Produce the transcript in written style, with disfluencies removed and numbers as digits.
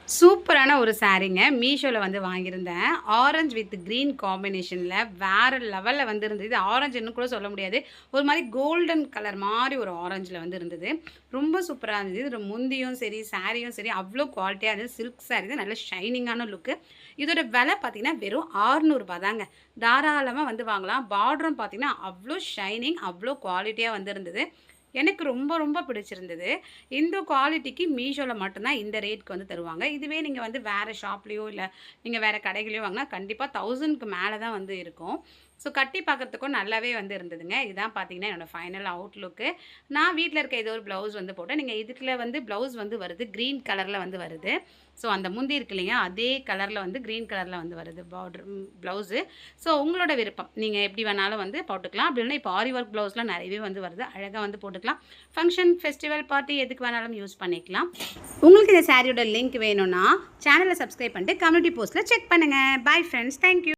சூப்பரான ஒரு சாரீங்க. மீஷோல வந்து வாங்கியிருந்தேன். ஆரஞ்ச் வித் கிரீன் காம்பினேஷன்ல வேற லெவல்ல வந்து இருந்தது. இது ஆரஞ்சுன்னு கூட சொல்ல முடியாது. ஒரு மாரி கோல்டன் கலர் மாரி ஒரு ஆரஞ்சுல வந்து இருந்தது. ரொம்ப சூப்பரா இருந்தது. இதோட முந்தியும் சரி, சாரியும் சரி அவ்ளோ குவாலிட்டியா இருந்தது. சில்க் சாரி தான் நல்ல ஷைனிங்கான லுக்கு. இதோட விலை பார்த்தீங்கன்னா, வெறும் ரூ. 600 தாங்க. தாராளமா வந்து வாங்கலாம். பார்டரும் பார்த்தீங்கன்னா, அவ்ளோ ஷைனிங், அவ்ளோ குவாலிட்டியா வந்து இருந்தது. எனக்கு ரொம்ப ரொம்ப பிடிச்சிருந்தது. இந்த குவாலிட்டிக்கு மீஷோல மட்டும் தான் இந்த ரேட்க்கு வந்து தருவாங்க. இதுவே நீங்க வந்து வேற ஷாப்லயோ, இல்ல நீங்க வேற கடைகள்லயோ வாங்குனா கண்டிப்பா 1000க்கு மேல தான் வந்து இருக்கும். ஸோ கட்டி பார்க்கறதுக்கும் நல்லாவே வந்து இருந்ததுங்க. இதான் பார்த்தீங்கன்னா, என்னோட ஃபைனல் அவுட்லுக்கு. நான் வீட்ல இருக்க ஏதோ ஒரு ப்ளவுஸ் வந்து போட்டேன். நீங்க இதுக்குள்ள வந்து ப்ளவுஸ் வந்து வருது. கிரீன் கலர்ல வந்து வருது. ஸோ அந்த முந்தி இருக்கு இல்லையா? அதே கலர்ல வந்து கிரீன் கலர்ல வந்து வருது பார்டர் ப்ளவுஸு. ஸோ உங்களோட விருப்பம். நீங்க எப்படி வேணாலும் வந்து போட்டுக்கலாம். அப்படி இல்லைனா இப்போ ஆரி ஒர்க் ப்ளவுஸ்லாம் நெறையவே வந்து வருது. அழகா வந்து போட்டுக்கலாம். ஃபங்ஷன், ஃபெஸ்டிவல், பார்ட்டி எதுக்கு வேணாலும் யூஸ் பண்ணிக்கலாம். உங்களுக்கு இந்த சாரியோட லிங்க் வேணும்னா, சேனல சப்ஸ்கிரைப் பண்ணிட்டு கம்யூனிட்டி போஸ்ட்ல செக் பண்ணுங்க. Bye friends. Thank you.